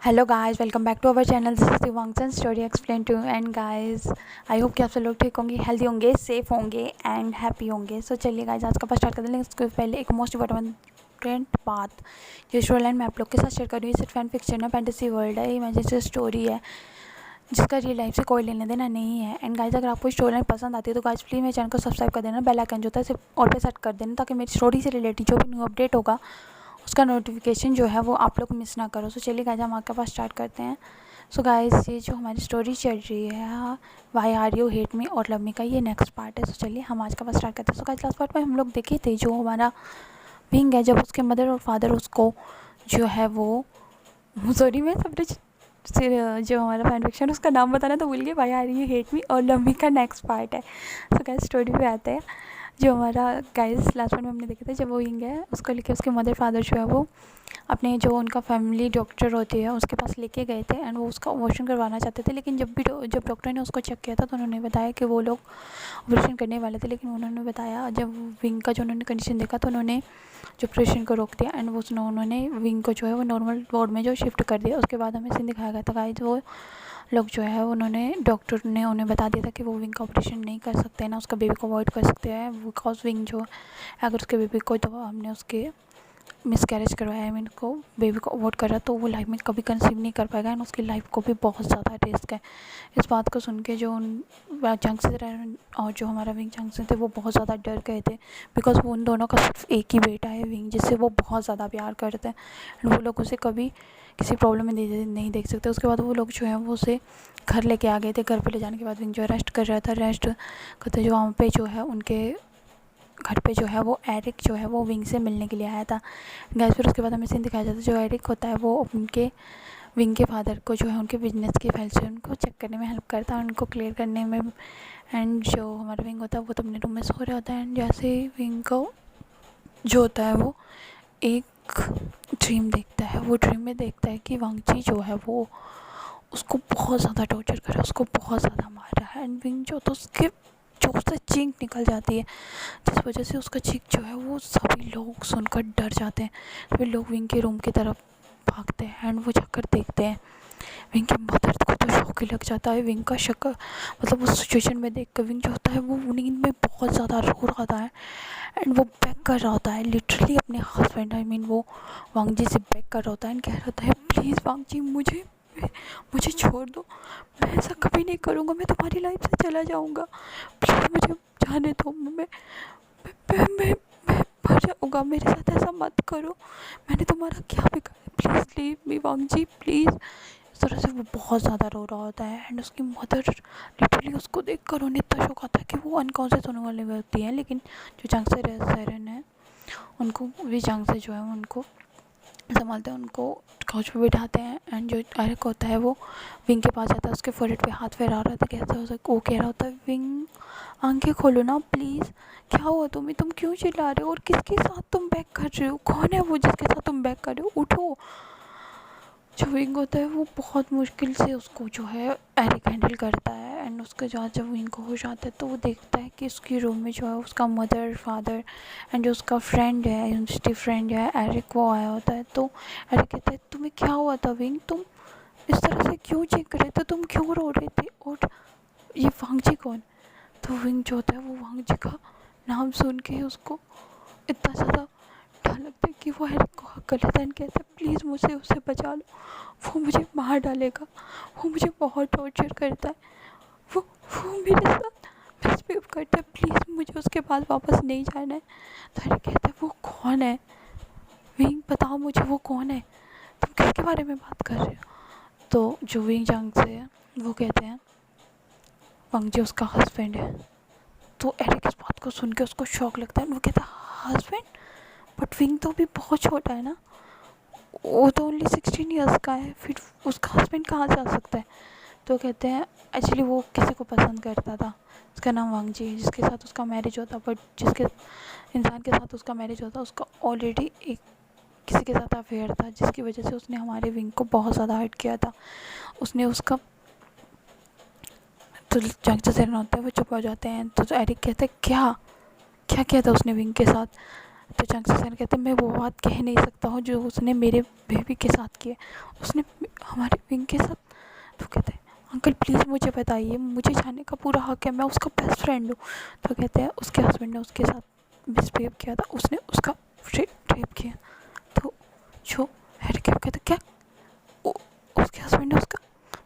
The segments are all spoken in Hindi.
Hello guys, welcome back to our channel. This is दिवांगसन story explain to. And guys, I hope कि आप सब लोग ठीक होंगे, हेल्दी होंगे, सेफ होंगे एंड हैप्पी होंगे। सो चलिए गाइस, आज का पार्ट स्टार्ट कर दें। लेकिन उसके पहले एक मोस्ट इम्पोर्टेंट बात जो स्टोरी लाइन मैं आप लोग के साथ शेयर कर रही हूँ, सिर्फ फैन फिक्शन है, फैंटेसी वर्ल्ड है, इमेजिनेशन स्टोरी है जिसका रियल लाइफ से कोई लेना देना नहीं है। एंड गाइस, अगर आपको स्टोरी लाइन पसंद आती है तो गाइस प्लीज़ मेरे चैनल को सब्सक्राइब कर देना, बेल आइकन जो होता है सिर्फ ऑल पे सेट कर देना, ताकि मेरी स्टोरी से रिलेटेड जो भी न्यू अपडेट होगा उसका नोटिफिकेशन जो है वो आप लोग मिस ना करो। सो चलिए गाइस, हम आपके पास स्टार्ट करते हैं। सो गाइस, ये जो हमारी स्टोरी चल रही है why are you hate me और लव मी का, ये नेक्स्ट पार्ट है। सो चलिए हम आज का पास स्टार्ट करते हैं। सो गाइस, लास्ट पार्ट में हम लोग देखे थे जो हमारा विंग है, जब उसके मदर और फादर उसको जो है वो सॉरी मैं सब जो हमारा फैन फिक्शन उसका नाम बताना तो भूल गए, why are you hate me और लव मी का नेक्स्ट पार्ट है। सो गाइस, स्टोरी पे आते हैं। जो हमारा गाइस लास्ट पार्ट में हमने देखे थे, जब वो विंग है उसको लेके उसके मदर फादर जो है वो अपने जो उनका फैमिली डॉक्टर होती है उसके पास लेके गए थे। एंड वो उसका ऑपरेशन करवाना चाहते थे, लेकिन जब डॉक्टर ने उसको चेक किया था तो उन्होंने बताया कि वो लोग ऑपरेशन करने वाले थे। लेकिन उन्होंने बताया, जब विंग का जो उन्होंने कंडीशन देखा तो उन्होंने जो ऑपरेशन को रोक दिया। एंड वो उन्होंने विंग को जो है वो नॉर्मल वार्ड में जो शिफ्ट कर दिया। उसके बाद हमें सीन दिखाया गया था गाइस, वो लोग जो है उन्होंने डॉक्टर ने उन्हें बता दिया था कि वो विंग का ऑपरेशन नहीं कर सकते, ना उसका बेबी को अवॉइड कर सकते हैं, बिकॉज विंग जो अगर उसके बेबी को तो हमने उसके मिसकैरेज करवाया, आई मीन को बेबी को अवॉइड करा तो वो लाइफ में कभी कंसीव नहीं कर पाएगा एंड उसकी लाइफ को भी बहुत ज़्यादा रिस्क है। इस बात को सुन के जो उन जंक्शन और जो हमारा विंग जंक्शन थे वो बहुत ज़्यादा डर गए थे, बिकॉज वो उन दोनों का सिर्फ एक ही बेटा है विंग, जिससे वो बहुत ज़्यादा प्यार करते हैं एंड वो लोग उसे कभी किसी प्रॉब्लम में नहीं देख सकते। उसके बाद वो लोग जो है वो उसे घर लेके आ गए थे। घर पे ले जाने के बाद विंग जो है रेस्ट कर रहा था। रेस्ट करते जो वहाँ पे जो है उनके घर पे जो है वो एरिक जो है वो विंग से मिलने के लिए आया था। गैस फिर उसके बाद हमें सीन दिखाया जाता है, जो एरिक होता है वो उनके विंग के फादर को जो है उनके बिजनेस की फाइल से उनको चेक करने में हेल्प करता है, उनको क्लियर करने में। एंड जो हमारा विंग होता है वो तो अपने रूम में सो रहा होता है। एंड जैसे ही विंग को जो होता है वो एक ड्रीम देखता है। वो ड्रीम में देखता है कि वांगची जो है वो उसको बहुत ज़्यादा टॉर्चर कर रहा है, उसको बहुत ज़्यादा मार रहा है। एंड विंग जो तो उसके जो उससे चीख निकल जाती है, जिस वजह से उसका चीख जो है वो सभी लोग सुनकर डर जाते हैं। सभी लोग विंग के रूम की तरफ भागते हैं एंड वो जाकर देखते हैं। विंग की मदर को तो शौक ही लग जाता है विंग का शक, मतलब उस सिचुएशन में देख कर विंग जो होता है वो नींद में बहुत ज़्यादा रो रहा होता है एंड वो बेग कर रहा होता है लिटरली अपने हस्बैंड, आई मीन वो वांगजी से बेग कर रहा होता है एंड कह रहा होता है, प्लीज़ वांगजी मुझे मुझे छोड़ दो, मैं ऐसा कभी नहीं करूँगा, मैं तुम्हारी लाइफ से चला जाऊँगा, प्लीज़ मुझे जाने दो, मैं मर जाऊँगा, मेरे साथ ऐसा मत करो, मैंने तुम्हारा क्या बिगाड़ा, प्लीज़ लीव मी वांगजी प्लीज़। इस तरह से वो बहुत ज़्यादा रो रहा होता है एंड उसकी मदर लिटरली उसको देख कर उन्हें इतना शौक आता है कि वो अनकॉन्शियस होने वाली होती है। लेकिन जो जंग से सैरन है उनको भी जंग से जो है उनको संभालते हैं, उनको काउच पे बिठाते हैं। एंड जो एरिक होता है वो विंग के पास जाता है, उसके फोrehead पे हाथ फेरा रहा था, कैसा हो सकता, वो कह रहा होता है, विंग आंखें खोलो ना प्लीज़, क्या हुआ तुम्हें, तुम क्यों चिल्ला रहे हो और किसके साथ तुम बैक कर रहे हो, कौन है वो जिसके साथ तुम बैक कर रहे हो, उठो। जो विंग होता है वो बहुत मुश्किल से उसको जो है एरिक हैंडल करता है एंड उसके बाद जब विंग को होश आता है तो वो देखता है कि उसके रूम में जो है उसका मदर फादर एंड जो उसका फ्रेंड है, यूनिवर्सिटी फ्रेंड है एरिक, वो आया होता है। तो एरिक कहता है, तुम्हें क्या हुआ था विंग, तुम इस तरह से क्यों चीख रहे थे, तुम क्यों रो रहे थे, और ये वांगजी कौन। तो विंग जो होता है वो वांगजी का नाम सुन के उसको इतना ज़्यादा डर लगता है कि वो एरिक को हक कर लेता है एंड कहता है, प्लीज़ मुझे उससे बचा लो, वो मुझे मार डालेगा, वो मुझे बहुत टॉर्चर करता है, वो वो मेरे साथ मिसबिहेव करता है, प्लीज़ मुझे उसके पास वापस नहीं जाना है। तो एरिक कहता है, वो कौन है विंग, बताओ मुझे वो कौन है, तुम किसके बारे में बात कर रहे हो। तो जो विंग जंग से है वो कहते हैं, वांगजी उसका हस्बैंड है। तो एरिक इस बात को सुन के उसको शौक लगता है, वो कहता है हस्बैंड, बट विंग तो अभी बहुत छोटा है ना, वो तो ओनली 16 ईयर्स का है, फिर उसका हस्बैंड कहाँ से आ सकता है। तो कहते हैं, एक्चुअली वो किसी को पसंद करता था, उसका नाम वांगजी है, जिसके साथ उसका मैरिज होता, बट जिसके इंसान के साथ उसका मैरिज होता उसका ऑलरेडी एक किसी के साथ अफेयर था, जिसकी वजह से उसने हमारे विंग को बहुत ज़्यादा हर्ट किया था। उसने उसका तो जंग से होता है वो चुप हो जाते हैं। तो एरिक कहता है, क्या क्या किया था उसने विंग के साथ। तो चांगसे सर कहते मैं वो बात कह नहीं सकता हूँ जो उसने मेरे बेबी के साथ की है, उसने हमारे विंग के साथ। तो कहते हैं अंकल प्लीज़ मुझे बताइए, मुझे जानने का पूरा हक है, मैं उसका बेस्ट फ्रेंड हूँ। तो कहते हैं उसके हस्बैंड ने उसके साथ मिसबिहेव किया था, उसने उसका रेप किया। तो जो हैरी क्या कहते क्या उसके हस्बैंड ने उसका,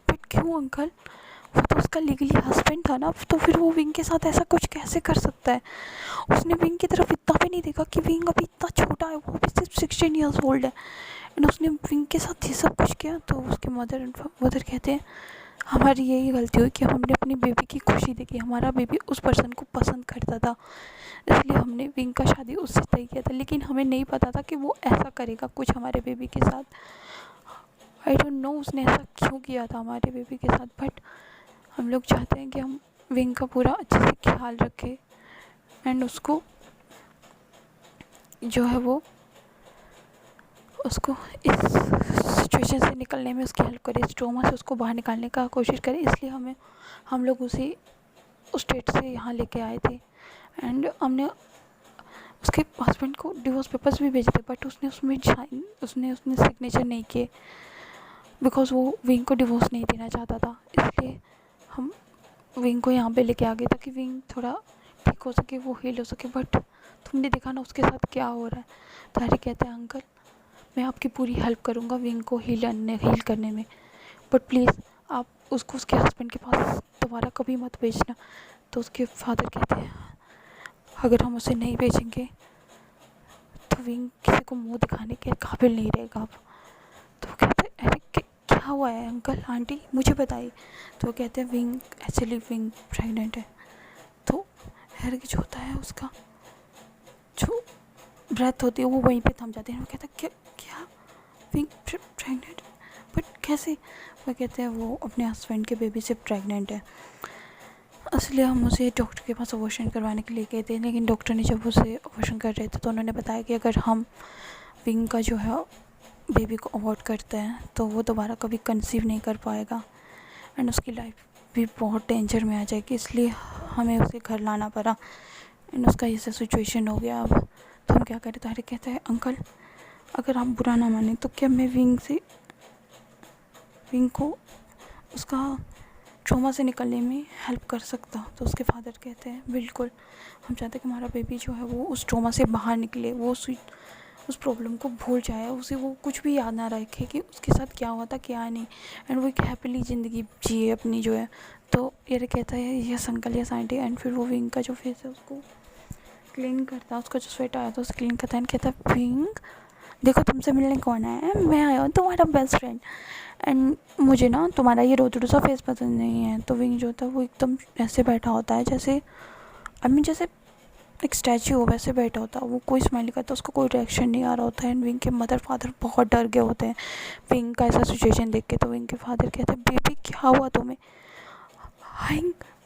बट क्यों अंकल, वो तो उसका लीगली हस्बैंड था ना, तो फिर वो विंग के साथ ऐसा कुछ कैसे कर सकता है। उसने विंग की तरफ इतना भी नहीं देखा कि विंग अभी इतना छोटा है, वो भी सिर्फ 16 ईयर्स ओल्ड है, एंड उसने विंग के साथ ये सब कुछ किया। तो उसके मदर कहते हैं हमारी यही गलती हुई कि हमने अपनी बेबी की खुशी देखी, हमारा बेबी उस पर्सन को पसंद करता था, इसलिए हमने विंग का शादी उससे तय किया था, लेकिन हमें नहीं पता था कि वो ऐसा करेगा कुछ हमारे बेबी के साथ। आई डोंट नो उसने ऐसा क्यों किया था हमारे बेबी के साथ, बट हम लोग चाहते हैं कि हम विंग का पूरा अच्छे से ख्याल रखें एंड उसको जो है वो उसको इस सिचुएशन से निकलने में उसकी हेल्प करें, इस ट्रॉमा से उसको बाहर निकालने का कोशिश करें। इसलिए हम लोग उसे उस स्टेट से यहाँ लेके आए थे, एंड हमने उसके हस्बैंड को डिवोर्स पेपर्स भी भेजे थे, बट उसने उसने सिग्नेचर नहीं किए, बिकॉज वो विंग को डिवोर्स नहीं देना चाहता था। इसलिए हम विंग को यहाँ पे लेके आ गए ताकि विंग थोड़ा ठीक हो सके, वो हील हो सके। बट तुमने देखा ना उसके साथ क्या हो रहा है। तो हैरी कहते हैं अंकल मैं आपकी पूरी हेल्प करूँगा विंग को हील करने में, बट प्लीज़ आप उसको उसके हस्बैंड के पास दोबारा कभी मत भेजना। तो उसके फादर कहते हैं अगर हम उसे नहीं भेजेंगे तो विंग किसी को मुंह दिखाने के काबिल नहीं रहेगा अब। तो वो कहते हैं अरे क्या हुआ है अंकल आंटी मुझे बताइए। तो वो कहते हैं विंग प्रेग्नेंट है। तो हैरी जो होता है उसका जो ब्रेथ होती है वो वहीं पे थम जाती है। वो कहता है क्या विंग प्रेग्नेंट, बट कैसे। वो कहते हैं वो अपने हस्बैंड के बेबी से प्रेग्नेंट है, इसलिए हम उसे डॉक्टर के पास अबॉर्शन करवाने के लिए गए थे। लेकिन डॉक्टर ने जब उसे अबॉर्शन कर रहे थे तो उन्होंने बताया कि अगर हम विंग का जो है बेबी को अबॉर्ट करते हैं तो वो दोबारा कभी कंसीव नहीं कर पाएगा एंड उसकी लाइफ भी बहुत डेंजर में आ जाएगी। इसलिए हमें उसे घर लाना पड़ा एंड उसका ऐसा सिचुएशन हो गया। अब तो हम क्या करें। तो हैरी कहता है अंकल अगर आप बुरा ना माने तो क्या मैं विंग को उसका ट्रॉमा से निकलने में हेल्प कर सकता हूँ। तो उसके फादर कहते हैं बिल्कुल, हम चाहते हैं कि हमारा बेबी जो है वो उस ट्रॉमा से बाहर निकले, वो उस प्रॉब्लम को भूल जाए, उसे वो कुछ भी याद ना रखे कि उसके साथ क्या हुआ था क्या नहीं, एंड वो एक हैप्पीली ज़िंदगी जिए अपनी जो है। तो ये कहता है yes uncle yes aunty, and फिर वो विंग का जो फेस है उसको क्लीन करता है, उसका जो स्वेट आया था उसे क्लीन करता है, कहता है विंग देखो तुमसे मिलने कौन आया है, मैं आया हूँ तुम्हारा बेस्ट फ्रेंड, एंड मुझे ना तुम्हारा ये रोतड़ू सा फेस पसंद नहीं है। तो विंग जो होता है वो एकदम ऐसे बैठा होता है जैसे जैसे एक स्टैचू हो वैसे बैठा होता है, वो कोई स्माइल नहीं करता, उसको कोई रिएक्शन नहीं आ रहा होता है। एंड विंग के मदर फादर बहुत डर गए होते हैं विंग का ऐसा सिचुएशन देख के। तो विंग के फादर कहते हैं बेबी क्या हुआ तुम्हें, हाई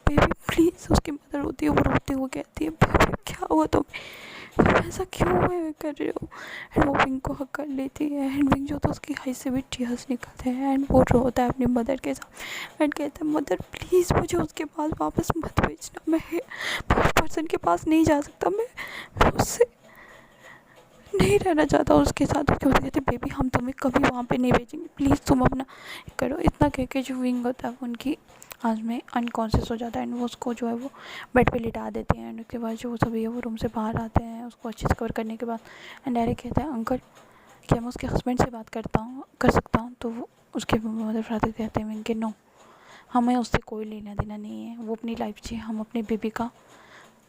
बेबी प्लीज़। उसकी मदर होती है वो रोती हुई कहती है बेबी क्या हुआ तुम्हें, ऐसा क्यों हुए कर रहे हो। एंड वो विंग को हक कर लेती है एंड विंग जो था उसकी आई से भी टीयर्स निकलते हैं एंड वो रोता है अपनी मदर के साथ एंड कहता है मदर प्लीज़ मुझे उसके पास वापस मत भेजना, मैं उस पर्सन के पास नहीं जा सकता, मैं उससे नहीं रहना चाहता उसके साथ। क्यों कहते बेबी हम तुम्हें कभी वहाँ पे नहीं भेजेंगे, प्लीज़ तुम अपना करो। इतना कह के जो विंग होता है वो उनकी आज में अनकॉन्शियस हो जाता है एंड वो उसको जो है वो बेड पे लिटा देते हैं एंड उसके बाद जो सभी है वो रूम से बाहर आते हैं उसको अच्छे से कवर करने के बाद। एंड हैरी कहता है अंकल क्या मैं उसके हस्बैंड से बात कर सकता हूँ। तो वो उसके मदर फादर कहते हैं विंग के नो, हमें उससे कोई लेना देना नहीं है, वो अपनी लाइफ जिए, हम अपने बेबी का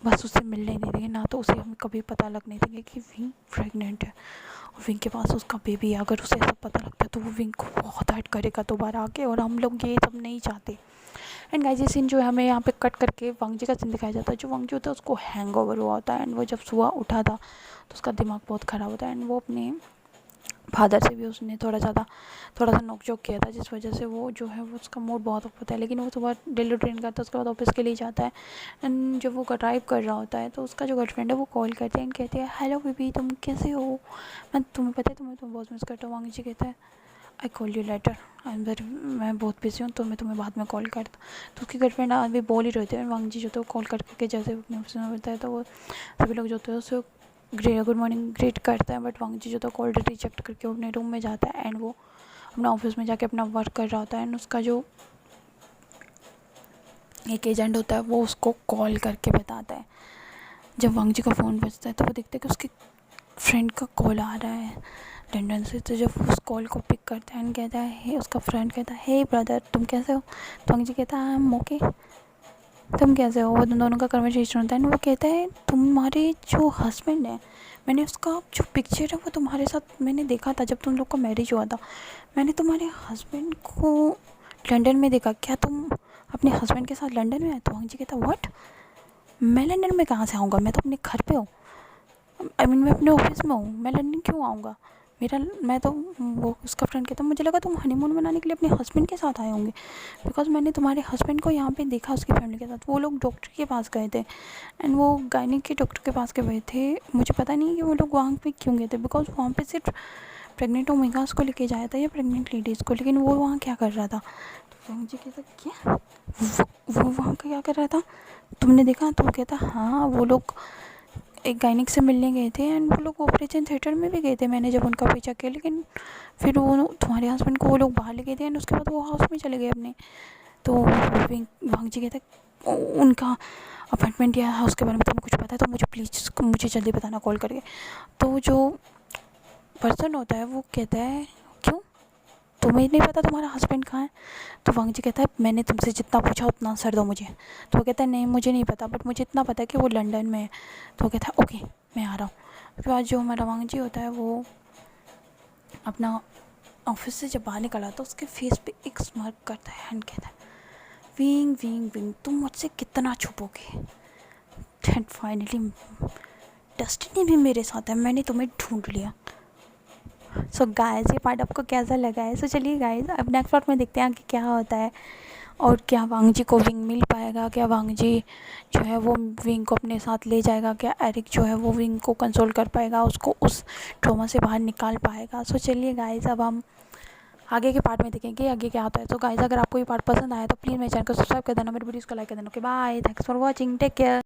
बस उससे मिलने नहीं देंगे, ना तो उसे हम कभी पता लगने देंगे कि विंग प्रेग्नेंट है और विंग के पास उसका बेबी है। अगर उसे ऐसा पता लगता है तो वो विंग को बहुत हर्ट करेगा दोबारा आके, और हम लोग ये सब नहीं चाहते। एंड गाइस ये सीन जो है हमें यहाँ पे कट करके वांग जी का सीन दिखाया जाता है। जो वांग जी होता है उसको हैंगओवर हुआ होता है एंड वो जब सुबह उठा था तो उसका दिमाग बहुत ख़राब होता है एंड वो अपने फादर से भी उसने थोड़ा सा नोक-झोंक किया था, जिस वजह से वो जो है वो उसका मूड बहुत ऑफ होता है। लेकिन वो सुबह डेली ट्रेन करता है, उसके बाद ऑफिस के लिए जाता है एंड जब वो ड्राइव कर रहा होता है तो उसका जो गर्लफ्रेंड है वो कॉल करती है एंड कहती है हेलो बेबी तुम कैसे हो, मैं तुम्हें पता है तुम्हें बहुत मिस करता हूँ। वांग जी कहता है आई कॉल यू लेटर, मैं बहुत बिजी हूँ तो मैं तुम्हें बाद में कॉल करता। तो उसकी गर्लफ्रेंड अभी बोल ही रहे थे, वांग जी जो थे वो कॉल करके जैसे अपने ऑफिस में बताया तो वो सभी लोग जो थे उससे गुड मॉर्निंग ग्रीट करता है, बट वांग जी जो था कॉल रिजेक्ट करके अपने रूम में जाता है एंड वो अपना ऑफिस में जाके अपना वर्क कर रहा होता है। एंड उसका जो एक एजेंट होता है वो उसको कॉल करके बताता है। जब वांग जी का फ़ोन बजता है तो वो देखता है कि उसके फ्रेंड का कॉल आ रहा है लंदन से। तो जब उस कॉल को पिक करता है एंड कहता है, हे, उसका फ्रेंड कहता है, हे ब्रदर तुम कैसे हो? तो वांग जी कहता है, आई एम ओके, तुम कैसे हो? वो दोनों का कन्वर्सेशन होता है। वो कहता है तुम्हारे जो हस्बैंड है, मैंने उसका जो पिक्चर है वो तुम्हारे साथ मैंने देखा था जब तुम लोग का मैरिज हुआ था। मैंने तुम्हारे हस्बैंड को लंदन में देखा, क्या तुम अपने हस्बैंड के साथ लंदन में आए? तो वांग जी कहता, व्हाट, मैं लंदन में कहाँ से आऊँगा, मैं तो अपने घर पे हूँ, मैं अपने ऑफिस में हूँ, मैं लंदन क्यों आऊँगा? मैं तो, वो उसका फ्रेंड कहता, मुझे लगा तुम हनीमून मनाने के लिए अपने हस्बैंड के साथ आए होंगे, बिकॉज मैंने तुम्हारे हस्बैंड को यहाँ पे देखा उसकी फैमिली के साथ। वो लोग डॉक्टर के पास गए थे एंड वो गायनिक के डॉक्टर के पास गए थे। मुझे पता नहीं कि वो लोग वहाँ पे क्यों गए थे, बिकॉज वहाँ पे सिर्फ प्रेग्नेंट ओमेगास को लेके जाया था या प्रेग्नेंट लेडीज़ को, लेकिन वो वहाँ क्या कर रहा था? तो मुझे कहता, क्या वो वहाँ का क्या कर रहा था, तुमने देखा? तो वो कहता, हाँ, वो लोग एक गायनिक से मिलने गए थे एंड वो लोग ऑपरेशन थिएटर में भी गए थे, मैंने जब उनका पीछा किया, लेकिन फिर वो तुम्हारे हस्बैंड को वो लोग बाहर ले गए थे एंड उसके बाद वो हाउस में चले गए अपने। तो वांग जी कहते, उनका अपॉइंटमेंट या हाउस के बारे में तुम्हें कुछ पता है तो मुझे प्लीज़ मुझे जल्दी बताना कॉल करके। तो जो पर्सन होता है वो कहता है, क्यों, तुम्हें नहीं पता तुम्हारा हस्बैंड कहाँ है? तो वांग जी कहता है, मैंने तुमसे जितना पूछा उतना आंसर दो मुझे। तो वो कहता है, नहीं मुझे नहीं पता, बट मुझे इतना पता है कि वो लंदन में है। तो वो कहता है, ओके मैं आ रहा हूँ। उसके बाद जो हमारा वांग जी होता है वो अपना ऑफिस से जब बाहर निकला तो उसके फेस पे एक स्मार्क करता है एंड कहता है, विंग विंग विंग, तुम मुझसे कितना छुपोगे? एंड फाइनली डेस्टिनी भी मेरे साथ है, मैंने तुम्हें ढूंढ लिया। सो गाइस, ये पार्ट आपको कैसा लगा है? सो चलिए गाइस, अब नेक्स्ट पार्ट में देखते हैं कि क्या होता है और क्या वांग जी को विंग मिल पाएगा, क्या वांग जी जो है वो विंग को अपने साथ ले जाएगा, क्या एरिक जो है वो विंग को कंसोल कर पाएगा, उसको उस ट्रॉमा से बाहर निकाल पाएगा। सो चलिए गाइस, अब हम आगे के पार्ट में देखेंगे आगे क्या होता है। तो गाइस, अगर आपको ये पार्ट पसंद आया तो प्लीज़ मेरे चैनल को सब्सक्राइब कर देना, मेरे वीडियोज़ को लाइक कर देना। Okay bye, thanks for watching, take care.